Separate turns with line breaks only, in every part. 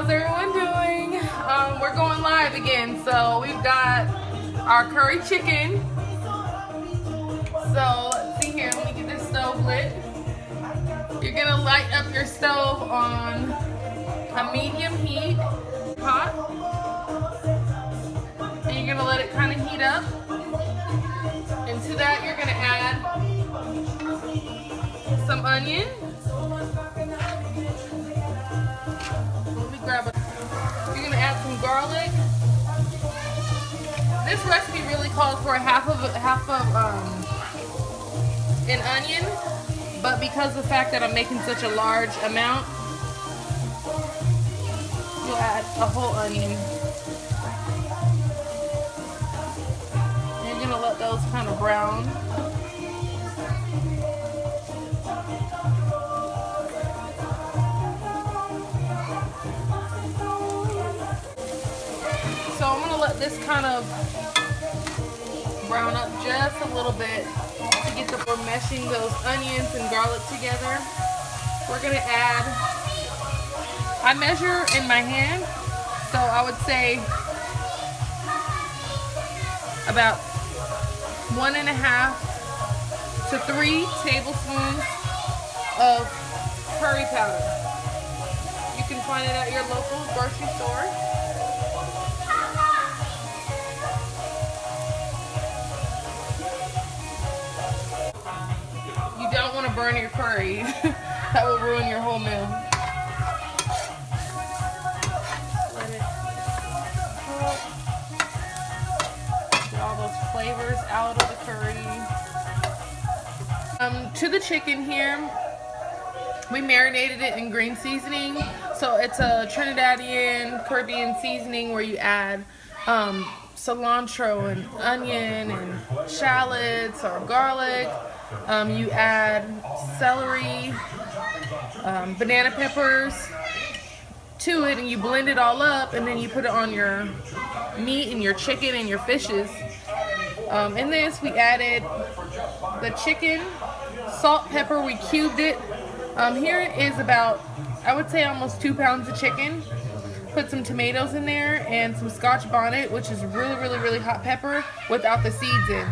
How's everyone doing? We're going live again. So we've got our curry chicken. So let's see here. Let me get this stove lit. You're gonna light up your stove on a medium heat pot, and you're gonna let it kind of heat up. And to that, you're gonna add some onion. You're gonna add some garlic. This recipe really calls for half of an onion, but because of the fact that I'm making such a large amount, you'll add a whole onion. And you're gonna let those kind of brown. So I'm gonna let this kind of brown up just a little bit to get the we're meshing those onions and garlic together. We're gonna add, I measure in my hand, so I would say about 1.5 to 3 tablespoons of curry powder. You can find it at your local grocery store. You don't want to burn your curry. That will ruin your whole meal. Let it cook. Get all those flavors out of the curry. To the chicken here, we marinated it in green seasoning. So it's a Trinidadian Caribbean seasoning where you add cilantro and onion and shallots or garlic. You add celery, banana peppers to it, and you blend it all up, and then you put it on your meat and your chicken and your fishes. In this, we added the chicken, salt, pepper, we cubed it. Here it is about, I would say almost 2 pounds of chicken. Put some tomatoes in there and some Scotch bonnet, which is really hot pepper without the seeds in.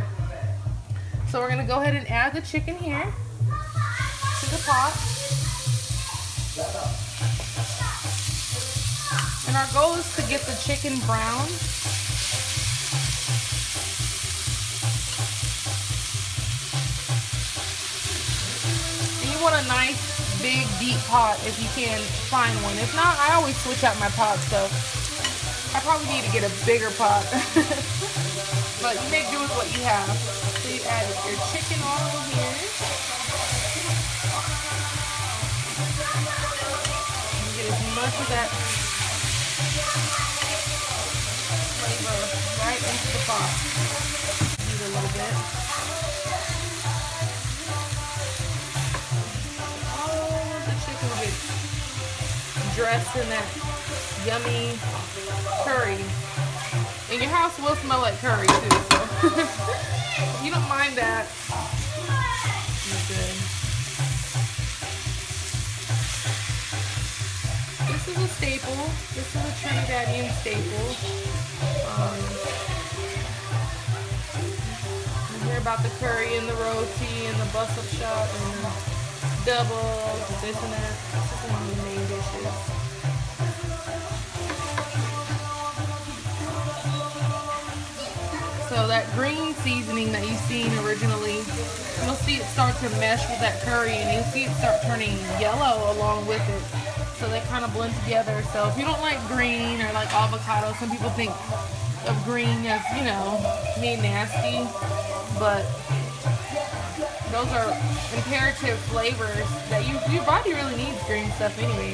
So we're gonna go ahead and add the chicken here to the pot. And our goal is to get the chicken brown. And you want a nice, big, deep pot if you can find one. If not, I always switch out my pots, so I probably need to get a bigger pot. But you make do with what you have. So you add your chicken all in here. You get as much of that flavor right into the pot. Heat a little bit. All of the chicken gets dressed in that yummy curry. And your house will smell like curry too, so if you don't mind that, you're good. This is a staple. This is a Trinidadian staple. You hear about the curry and the roti and the bus-up shot and the double, this and that. This is one of the main dishes. So that green seasoning that you've seen originally, you'll see it start to mesh with that curry, and you'll see it start turning yellow along with it. So they kind of blend together. So if you don't like green or like avocado, some people think of green as, you know, being nasty, but those are imperative flavors that your body really needs green stuff anyway.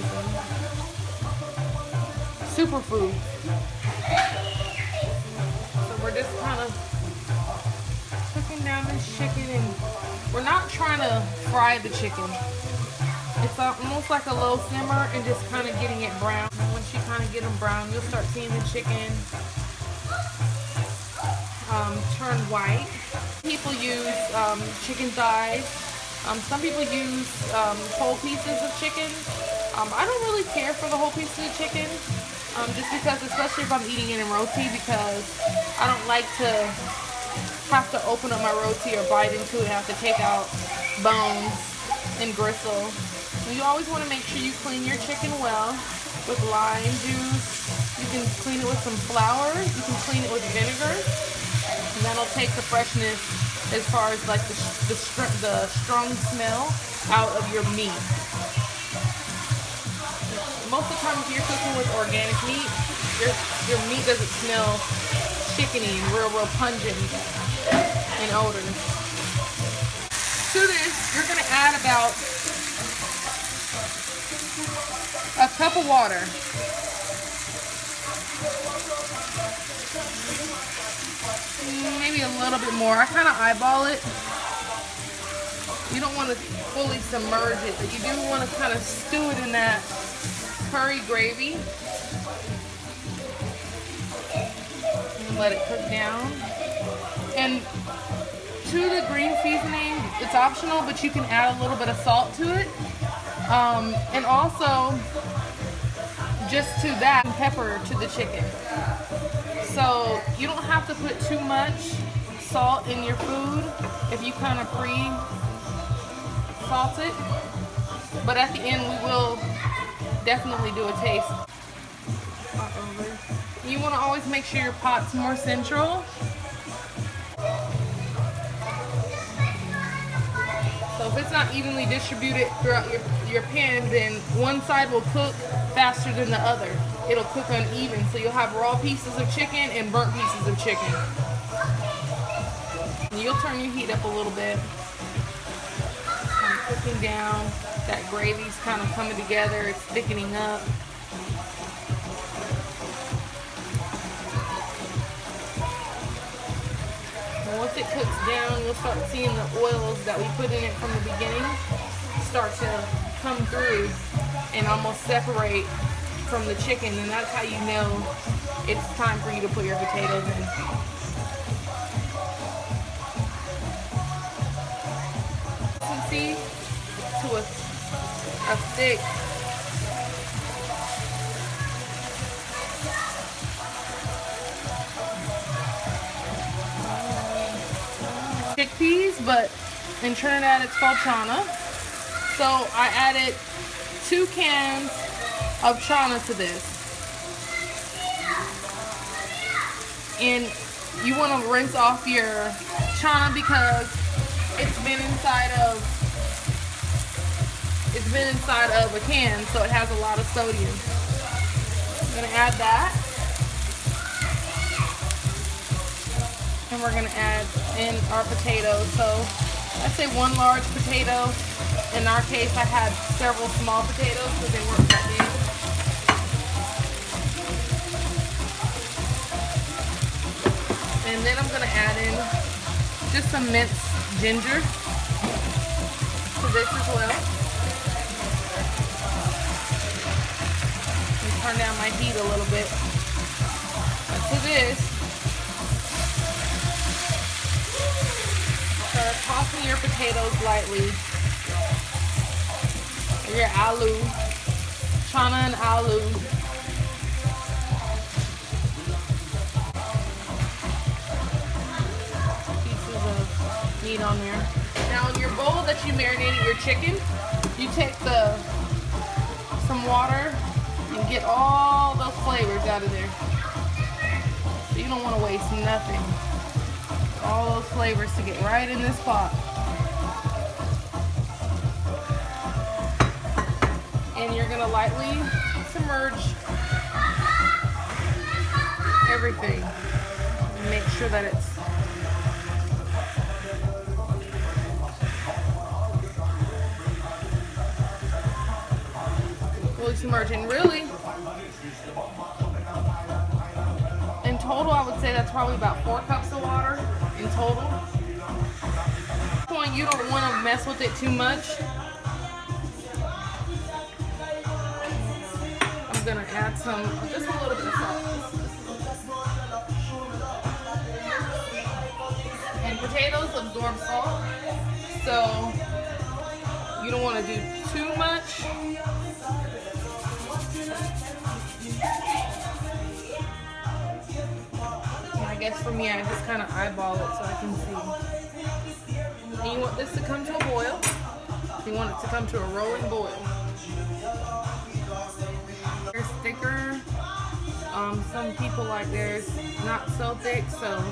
So superfood. We're just kind of cooking down this chicken, and we're not trying to fry the chicken. It's almost like a low simmer and just kind of getting it brown. And once you kind of get them brown, you'll start seeing the chicken turn white. People use chicken thighs. Some people use whole pieces of chicken. I don't really care for the whole piece of the chicken, just because, especially if I'm eating it in roti, because I don't like to have to open up my roti or bite into it and have to take out bones and gristle. And you always want to make sure you clean your chicken well with lime juice. You can clean it with some flour. You can clean it with vinegar, and that'll take the freshness as far as like the strong smell out of your meat. Most of the time, if you're cooking with organic meat, your meat doesn't smell chickeny and real pungent in odor. To this, you're going to add about a cup of water. Maybe a little bit more. I kind of eyeball it. You don't want to fully submerge it, but you do want to kind of stew it in that curry gravy. And let it cook down. And to the green seasoning, it's optional, but you can add a little bit of salt to it. And also, just to that, pepper to the chicken. So you don't have to put too much salt in your food if you kind of pre-salt it. But at the end, we will definitely do a taste. You want to always make sure your pot's more central. So if it's not evenly distributed throughout your pan, then one side will cook faster than the other. It'll cook uneven, so you'll have raw pieces of chicken and burnt pieces of chicken. And you'll turn your heat up a little bit. Kind of cooking down. That gravy's kind of coming together. It's thickening up. And once it cooks down, you'll start seeing the oils that we put in it from the beginning start to come through and almost separate from the chicken, and that's how you know it's time for you to put your potatoes in. Consistency to a thick chickpeas, but in Trinidad it's called chana. So I added 2 cans of chana to this. And you want to rinse off your chana because it's been inside of a can, so it has a lot of sodium. I'm going to add that. And we're going to add in our potatoes. So I'd say 1 large potato. In our case, I had several small potatoes because they weren't that big. And then I'm going to add in just some minced ginger to this as well. And turn down my heat a little bit. And to this, start tossing your potatoes lightly. Your aloo, chana and aloo. Pieces of meat on there. Now in your bowl that you marinated your chicken, you take some water and get all those flavors out of there. So you don't want to waste nothing. All those flavors to get right in this pot. And you're going to lightly submerge everything. And make sure that it's fully submerged. And really, in total, I would say that's probably about 4 cups of water in total. At this point, you don't want to mess with it too much. I'm gonna add just a little bit of salt. And potatoes absorb salt, so you don't want to do too much. guess for me, I just kind of eyeball it so I can see. And you want this to come to a boil. You want it to come to a rolling boil. They're thicker. Some people like theirs not so thick, so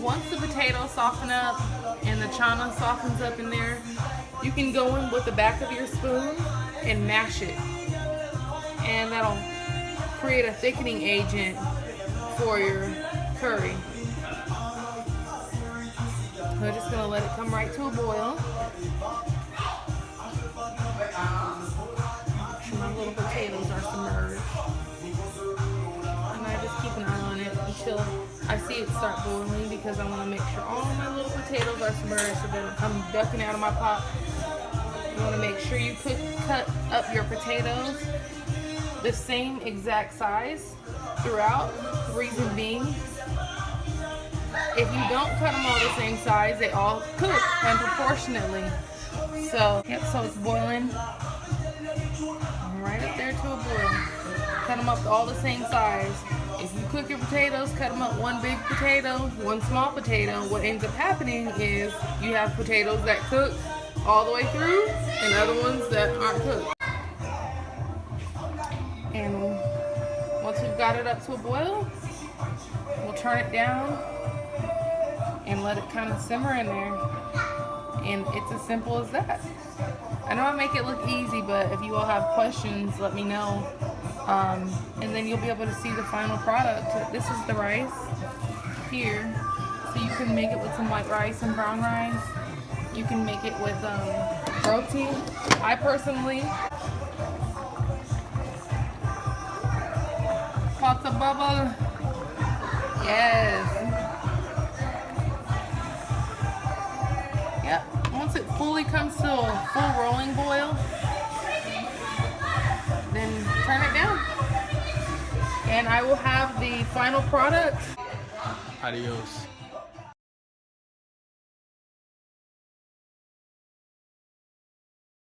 once the potatoes soften up and the chana softens up in there, you can go in with the back of your spoon and mash it. And that'll create a thickening agent for your curry. We're just gonna let it come right to a boil. Make sure my little potatoes are submerged. And I just keep an eye on it until I see it start boiling, because I want to make sure all my little potatoes are submerged so they don't come ducking out of my pot. You want to make sure you cut up your potatoes the same exact size throughout. The reason being, if you don't cut them all the same size, they all cook unproportionately. So, yep, so it's boiling right up there to a boil. Cut them up all the same size. If you cook your potatoes, cut them up one big potato, one small potato. What ends up happening is you have potatoes that cook all the way through and other ones that aren't cooked. And once we've got it up to a boil, we'll turn it down and let it kind of simmer in there. And it's as simple as that. I know I make it look easy, but if you all have questions, let me know. And then you'll be able to see the final product. This is the rice here. So you can make it with some white rice and brown rice. You can make it with roti. I personally, lots of bubble. Yes. Yep. Once it fully comes to a full rolling boil, then turn it down. And I will have the final product.
Adios.